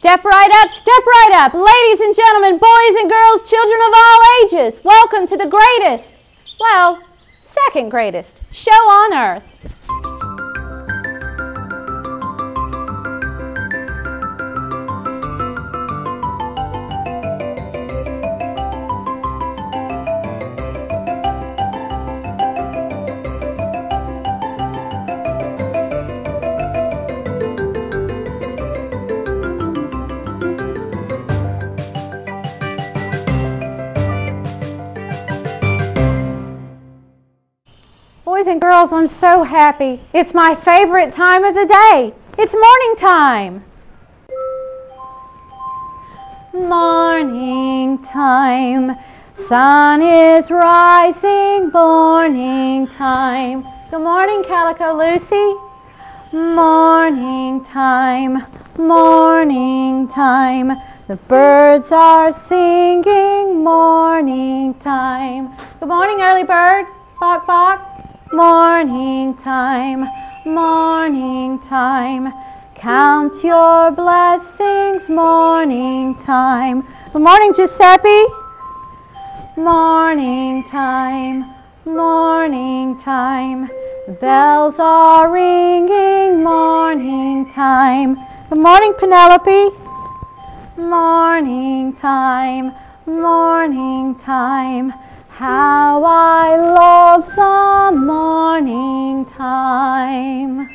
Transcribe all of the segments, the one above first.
Step right up, ladies and gentlemen, boys and girls, children of all ages. Welcome to the greatest, well, second greatest show on earth. Boys and girls, I'm so happy. It's my favorite time of the day. It's morning time. Morning time. Sun is rising. Morning time. Good morning, Calico Lucy. Morning time. Morning time. The birds are singing. Morning time. Good morning, early bird. Bok, bok. Morning time, morning time, count your blessings, morning time. Good morning, Giuseppe. Morning time, morning time, the bells are ringing, morning time. Good morning, Penelope. Morning time, morning time. How I love the morning time.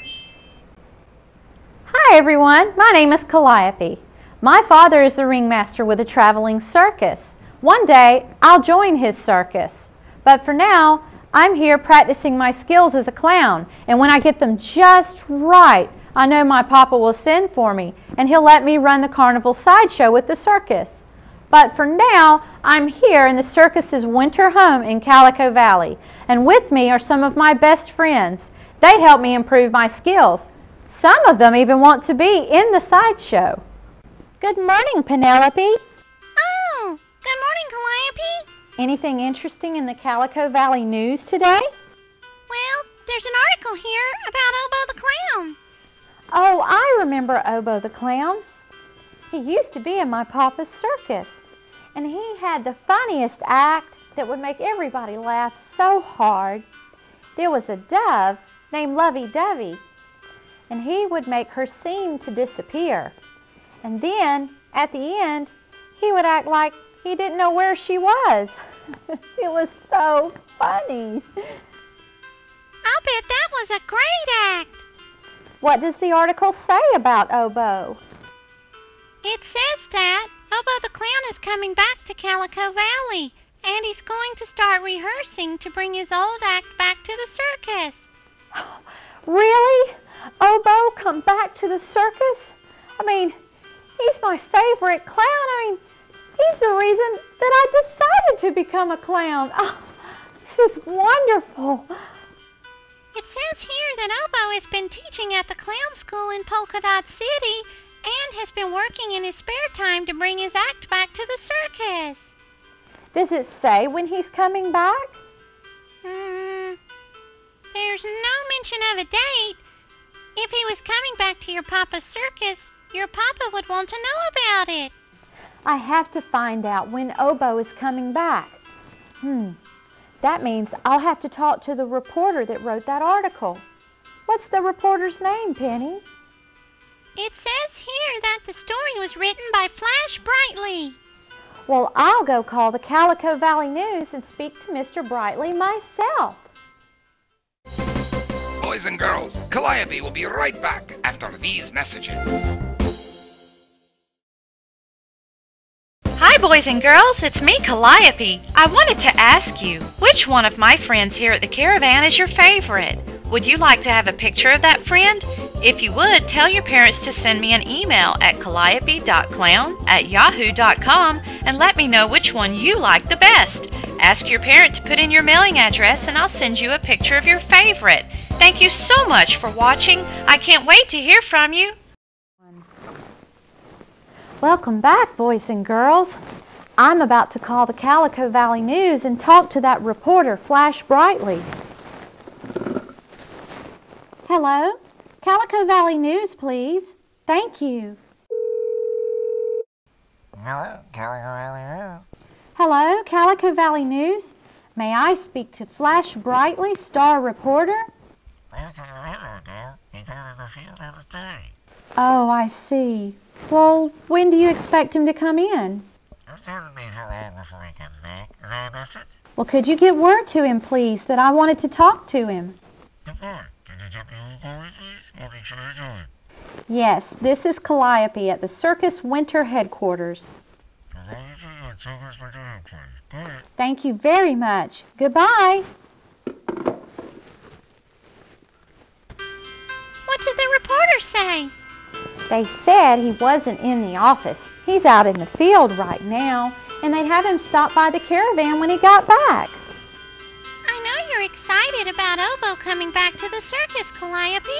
Hi everyone, my name is Calliope. My father is the ringmaster with a traveling circus. One day I'll join his circus. But for now, I'm here practicing my skills as a clown. And when I get them just right, I know my papa will send for me and he'll let me run the carnival sideshow with the circus. But for now, I'm here in the circus's winter home in Calico Valley. And with me are some of my best friends. They help me improve my skills. Some of them even want to be in the sideshow. Good morning, Penelope. Oh, good morning, Calliope. Anything interesting in the Calico Valley news today? Well, there's an article here about Oboe the Clown. Oh, I remember Oboe the Clown. He used to be in my papa's circus, and he had the funniest act that would make everybody laugh so hard. There was a dove named Lovey-Dovey, and he would make her seem to disappear. And then, at the end, he would act like he didn't know where she was. It was so funny. I'll bet that was a great act. What does the article say about Oboe? It says that Oboe the Clown is coming back to Calico Valley, and he's going to start rehearsing to bring his old act back to the circus. Really? Oboe come back to the circus? I mean, he's my favorite clown. I mean, he's the reason that I decided to become a clown. Oh, this is wonderful. It says here that Oboe has been teaching at the clown school in Polka Dot City and has been working in his spare time to bring his act back to the circus. Does it say when he's coming back? There's no mention of a date. If he was coming back to your papa's circus, your papa would want to know about it. I have to find out when Oboe is coming back. That means I'll have to talk to the reporter that wrote that article. What's the reporter's name, Penny? It says here that the story was written by Flash Brightly. Well, I'll go call the Calico Valley News and speak to Mr. Brightly myself. Boys and girls, Calliope will be right back after these messages. Hi boys and girls, it's me, Calliope. I wanted to ask you, which one of my friends here at the caravan is your favorite? Would you like to have a picture of that friend? If you would, tell your parents to send me an email at calliope.clown@yahoo.com and let me know which one you like the best. Ask your parent to put in your mailing address and I'll send you a picture of your favorite. Thank you so much for watching. I can't wait to hear from you. Welcome back, boys and girls. I'm about to call the Calico Valley News and talk to that reporter, Flash Brightly. Hello? Calico Valley News, please. Thank you. Hello, Calico Valley News. May I speak to Flash Brightly, star reporter? Oh, I see. Well, when do you expect him to come in? Well, could you get word to him, please, that I wanted to talk to him? Yes, this is Calliope at the Circus Winter Headquarters. Thank you very much. Goodbye. What did the reporter say? They said he wasn't in the office. He's out in the field right now, and they'd have him stop by the caravan when he got back. I know you're excited about Oboe coming back to the circus, Calliope.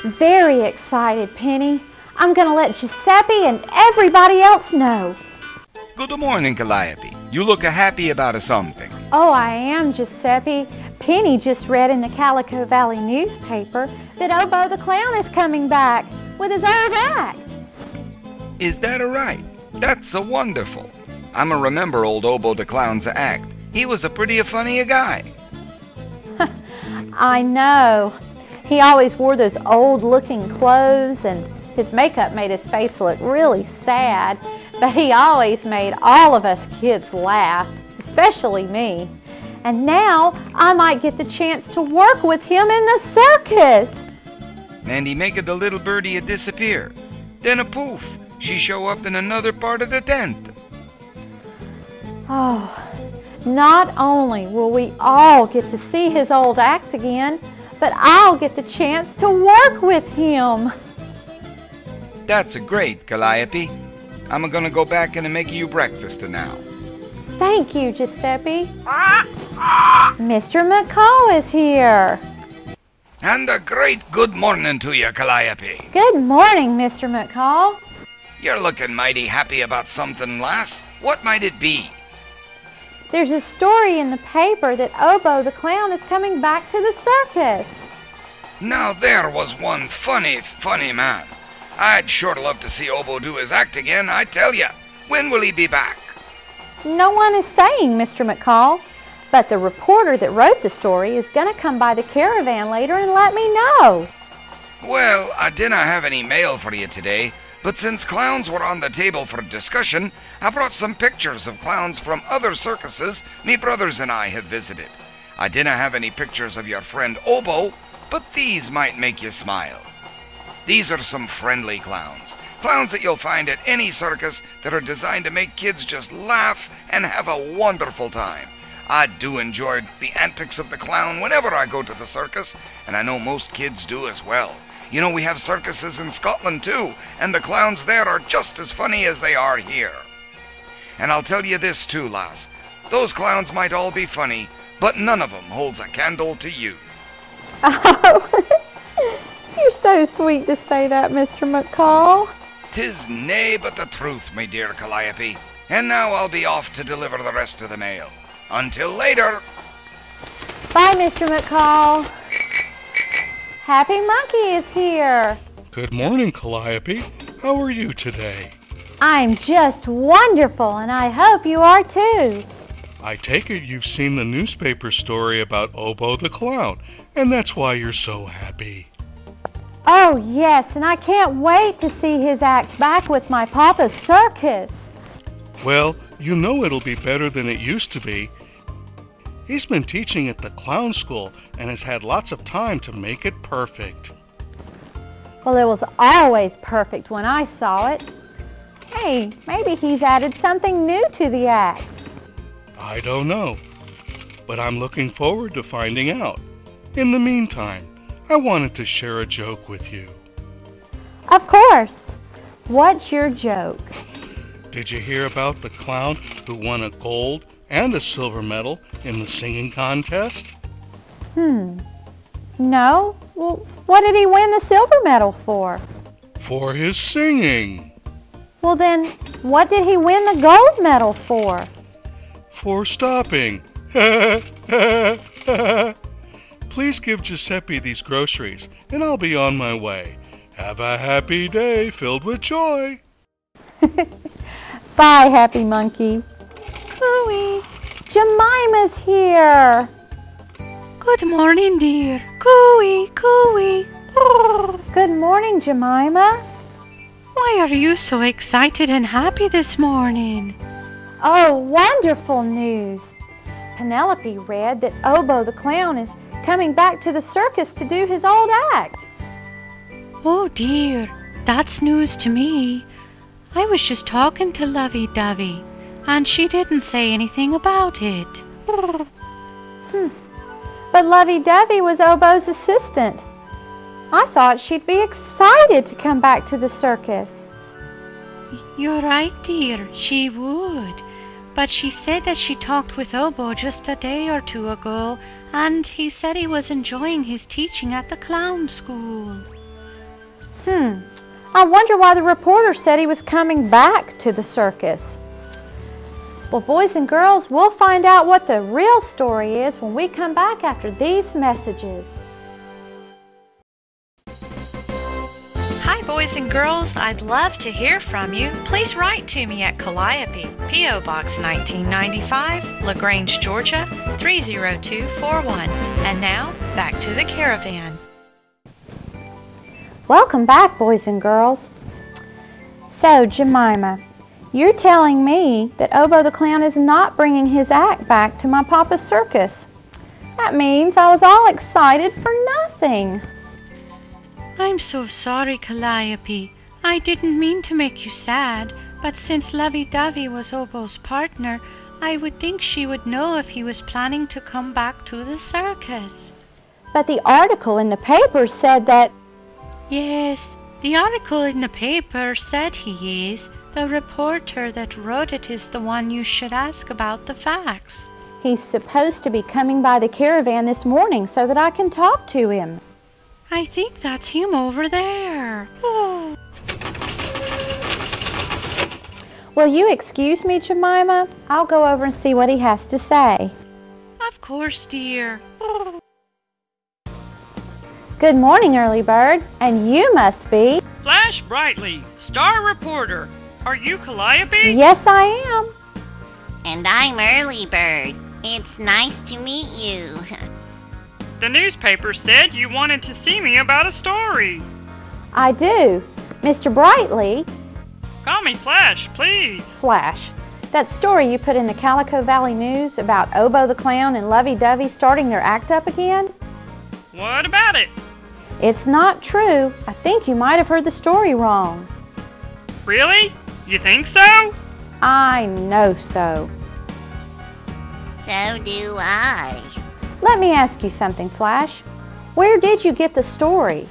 Very excited, Penny. I'm going to let Giuseppe and everybody else know. Good morning, Calliope. You look happy about something. Oh, I am, Giuseppe. Penny just read in the Calico Valley newspaper that Oboe the Clown is coming back with his own act. Is that right? That's a wonderful. I'ma remember old Oboe the Clown's act. He was a pretty funny guy. I know. He always wore those old-looking clothes, and his makeup made his face look really sad, but he always made all of us kids laugh, especially me. And now I might get the chance to work with him in the circus. And he make the little birdie disappear. Then a poof, she show up in another part of the tent. Oh, not only will we all get to see his old act again, but I'll get the chance to work with him. That's great, Calliope. I'm gonna go back and make you breakfast now. Thank you, Giuseppe. Mr. McCall is here. And a great good morning to you, Calliope. Good morning, Mr. McCall. You're looking mighty happy about something, lass. What might it be? There's a story in the paper that Oboe the Clown is coming back to the circus. Now there was one funny man. I'd sure love to see Oboe do his act again, I tell ya. When will he be back? No one is saying, Mr. McCall, but the reporter that wrote the story is going to come by the caravan later and let me know. Well, I didn't have any mail for you today, but since clowns were on the table for discussion, I brought some pictures of clowns from other circuses me brothers and I have visited. I didn't have any pictures of your friend Oboe, but these might make you smile. These are some friendly clowns. Clowns that you'll find at any circus that are designed to make kids just laugh and have a wonderful time. I do enjoy the antics of the clown whenever I go to the circus, and I know most kids do as well. You know, we have circuses in Scotland too, and the clowns there are just as funny as they are here. And I'll tell you this too, lass. Those clowns might all be funny, but none of them holds a candle to you. Oh, you're so sweet to say that, Mr. McCall. 'Tis nay but the truth, my dear Calliope. And now I'll be off to deliver the rest of the mail. Until later. Bye, Mr. McCall. Happy Monkey is here. Good morning, Calliope. How are you today? I'm just wonderful, and I hope you are too. I take it you've seen the newspaper story about Oboe the Clown, and that's why you're so happy. Oh, yes, and I can't wait to see his act back with my papa's circus. Well, you know it'll be better than it used to be. He's been teaching at the clown school and has had lots of time to make it perfect. Well, it was always perfect when I saw it. Hey, maybe he's added something new to the act. I don't know, but I'm looking forward to finding out. In the meantime, I wanted to share a joke with you. Of course. What's your joke? Did you hear about the clown who won a gold and a silver medal in the singing contest? No. Well, what did he win the silver medal for? For his singing. Well then, what did he win the gold medal for? For stopping. Please give Giuseppe these groceries, and I'll be on my way. Have a happy day filled with joy. Bye, Happy Monkey. Cooey. Jemima's here. Good morning, dear. Cooey, cooey. Good morning, Jemima. Why are you so excited and happy this morning? Oh, wonderful news. Penelope read that Oboe the clown is coming back to the circus to do his old act. Oh dear, that's news to me. I was just talking to Lovey-Dovey, and she didn't say anything about it. But Lovey-Dovey was Oboe's assistant. I thought she'd be excited to come back to the circus. You're right, dear, she would. But she said that she talked with Oboe just a day or two ago, and he said he was enjoying his teaching at the clown school. I wonder why the reporter said he was coming back to the circus. Well, boys and girls, we'll find out what the real story is when we come back after these messages. Hi, boys and girls. I'd love to hear from you. Please write to me at Calliope, P.O. Box 1995, LaGrange, Georgia 30241. And now, back to the caravan. Welcome back, boys and girls. So, Jemima, you're telling me that Oboe the clown is not bringing his act back to my papa's circus. That means I was all excited for nothing. I'm so sorry, Calliope. I didn't mean to make you sad, but since Lovey-Dovey was Oboe's partner, I would think she would know if he was planning to come back to the circus. But the article in the paper said that... Yes, the article in the paper said he is. The reporter that wrote it is the one you should ask about the facts. He's supposed to be coming by the caravan this morning so that I can talk to him. I think that's him over there. Oh. Will you excuse me, Jemima? I'll go over and see what he has to say. Of course, dear. Good morning, Early Bird. And you must be... Flash Brightly, star reporter. Are you Calliope? Yes, I am. And I'm Early Bird. It's nice to meet you. The newspaper said you wanted to see me about a story. I do. Mr. Brightly... Call me Flash, please. Flash. That story you put in the Calico Valley News about Oboe the Clown and Lovey-Dovey starting their act up again? What about it? It's not true. I think you might have heard the story wrong. Really? You think so? I know so. So do I. Let me ask you something, Flash. Where did you get the story?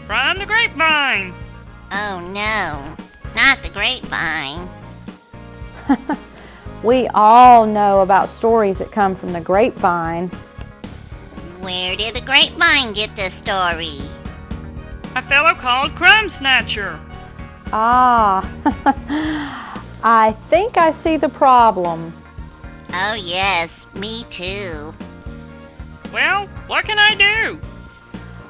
From the grapevine. Oh no, not the grapevine. We all know about stories that come from the grapevine. Where did the grapevine get this story? A fellow called Crumb Snatcher. Ah, I think I see the problem. Oh yes, me too. Well, what can I do?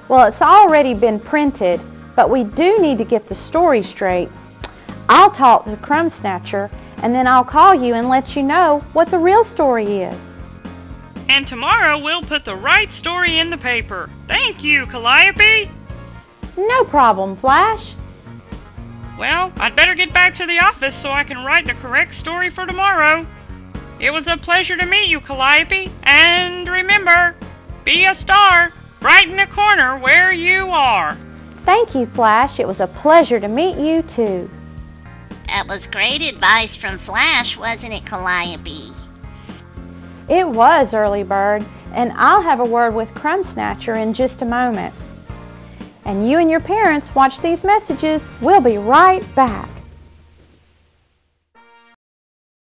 Well, it's already been printed, but we do need to get the story straight. I'll talk to Crumb Snatcher, and then I'll call you and let you know what the real story is. And tomorrow we'll put the right story in the paper. Thank you, Calliope. No problem, Flash. Well, I'd better get back to the office so I can write the correct story for tomorrow. It was a pleasure to meet you, Calliope. And remember, be a star, right in the corner where you are. Thank you, Flash. It was a pleasure to meet you, too. That was great advice from Flash, wasn't it, Calliope? It was, Early Bird, and I'll have a word with Crumb Snatcher in just a moment. And you and your parents watch these messages. We'll be right back.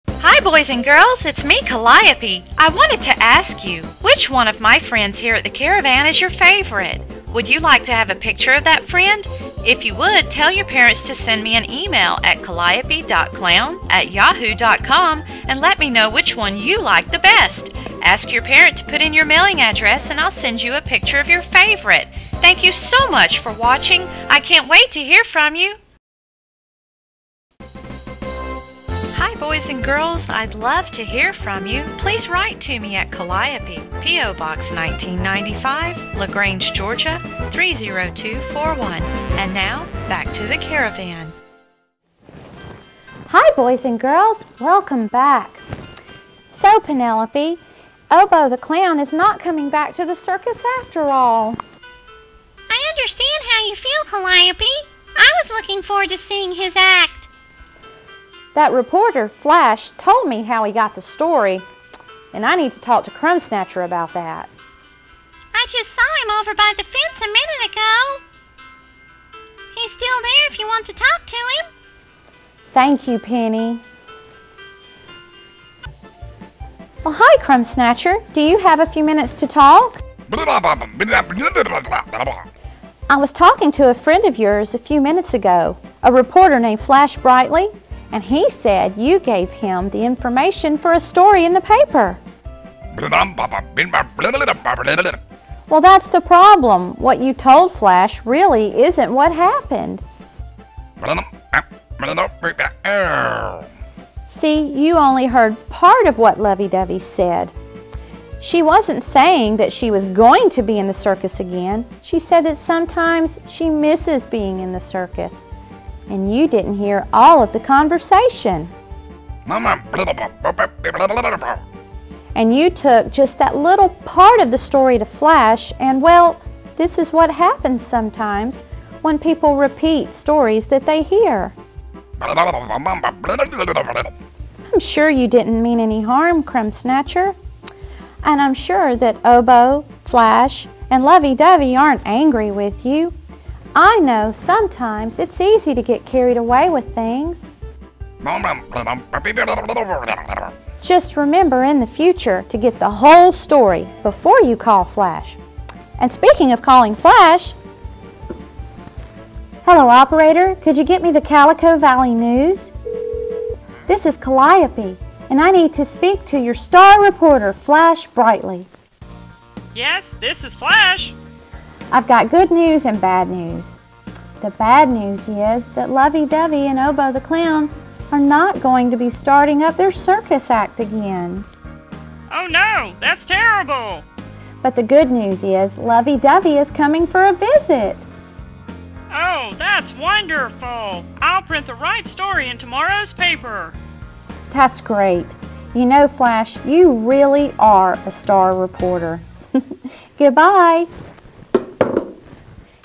Hi, boys and girls. It's me, Calliope. I wanted to ask you, which one of my friends here at the caravan is your favorite? Would you like to have a picture of that friend? If you would, tell your parents to send me an email at calliope.clown@yahoo.com and let me know which one you like the best. Ask your parent to put in your mailing address and I'll send you a picture of your favorite. Thank you so much for watching. I can't wait to hear from you. Hi, boys and girls. I'd love to hear from you. Please write to me at Calliope, P.O. Box 1995, LaGrange, Georgia 30241. And now, back to the caravan. Hi, boys and girls. Welcome back. So, Penelope, Oboe the clown is not coming back to the circus after all. I understand how you feel, Calliope. I was looking forward to seeing his act. That reporter, Flash, told me how he got the story, and I need to talk to Crumb Snatcher about that. I just saw him over by the fence a minute ago. He's still there if you want to talk to him. Thank you, Penny. Well, hi, Crumb Snatcher. Do you have a few minutes to talk? I was talking to a friend of yours a few minutes ago, a reporter named Flash Brightly, and he said you gave him the information for a story in the paper. Well, that's the problem. What you told Flash really isn't what happened. See, you only heard part of what Lovey-Dovey said. She wasn't saying that she was going to be in the circus again. She said that sometimes she misses being in the circus. And you didn't hear all of the conversation. And you took just that little part of the story to Flash, and well, this is what happens sometimes when people repeat stories that they hear. I'm sure you didn't mean any harm, Crumb Snatcher. And I'm sure that Oboe, Flash, and Lovey-Dovey aren't angry with you. I know sometimes it's easy to get carried away with things. Just remember in the future to get the whole story before you call Flash. And speaking of calling Flash, hello, operator. Could you get me the Calico Valley News? This is Calliope, and I need to speak to your star reporter, Flash Brightly. Yes, this is Flash. I've got good news and bad news. The bad news is that Lovey-Dovey and Oboe the Clown are not going to be starting up their circus act again. Oh no, that's terrible. But the good news is Lovey-Dovey is coming for a visit. Oh, that's wonderful. I'll print the right story in tomorrow's paper. That's great. You know, Flash, you really are a star reporter. Goodbye.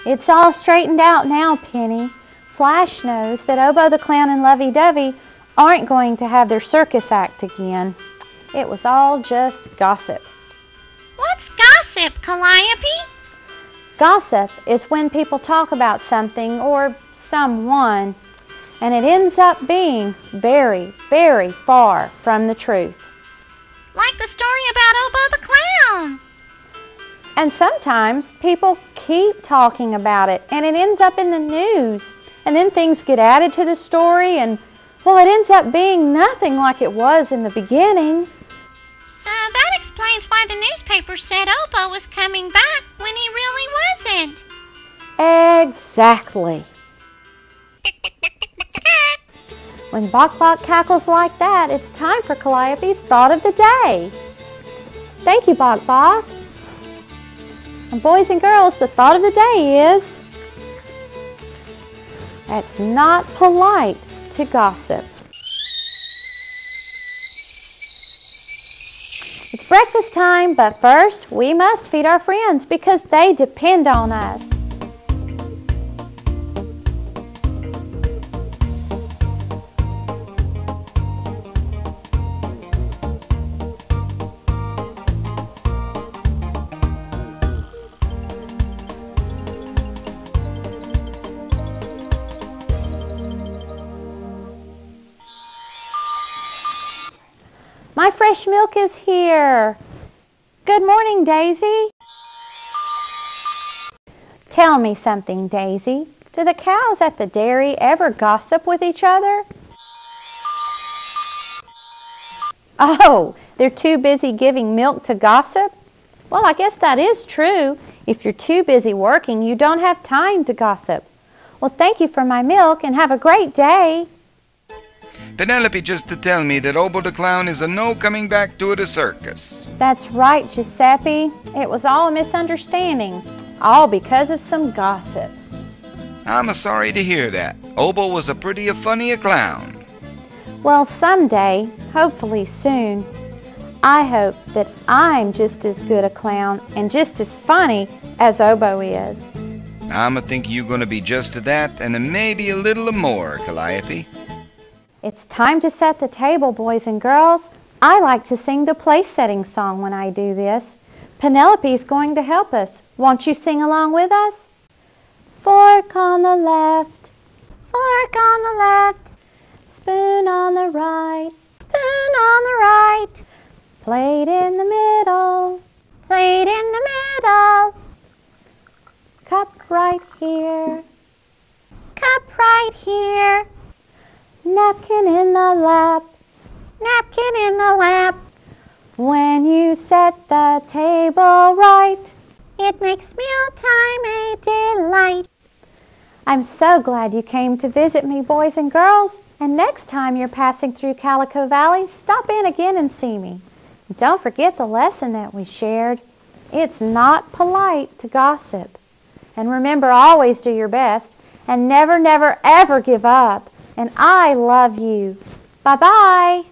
It's all straightened out now, Penny. Flash knows that Oboe the Clown and Lovey-Dovey aren't going to have their circus act again. It was all just gossip. What's gossip, Calliope? Gossip is when people talk about something or someone, and it ends up being very, very far from the truth. Like the story about Oboe the Clown. And sometimes people keep talking about it, and it ends up in the news. And then things get added to the story, and, well, it ends up being nothing like it was in the beginning. So that explains why the newspaper said Oboe was coming back when he really wasn't. Exactly. When Bok Bok cackles like that, it's time for Calliope's Thought of the Day. Thank you, Bok Bok. And boys and girls, the thought of the day is, it's not polite to gossip. It's breakfast time, but first we must feed our friends because they depend on us. My fresh milk is here. Good morning, Daisy. Tell me something, Daisy. Do the cows at the dairy ever gossip with each other? Oh, they're too busy giving milk to gossip? Well, I guess that is true. If you're too busy working, you don't have time to gossip. Well, thank you for my milk and have a great day. Penelope just to tell me that Oboe the Clown is no coming back to the circus. That's right, Giuseppe. It was all a misunderstanding, all because of some gossip. I'm sorry to hear that. Oboe was a pretty funny clown. Well, someday, hopefully soon, I hope that I'm just as good a clown and just as funny as Oboe is. I'm think you're gonna be just that and maybe a little more, Calliope. It's time to set the table, boys and girls. I like to sing the place-setting song when I do this. Penelope's going to help us. Won't you sing along with us? Fork on the left, fork on the left, spoon on the right, spoon on the right, plate in the middle, plate in the middle, cup right here, cup right here, napkin in the lap, napkin in the lap. When you set the table right, it makes mealtime a delight. I'm so glad you came to visit me, boys and girls. And next time you're passing through Calico Valley, stop in again and see me. Don't forget the lesson that we shared. It's not polite to gossip. And remember, always do your best. And never, never, ever give up. And I love you. Bye-bye.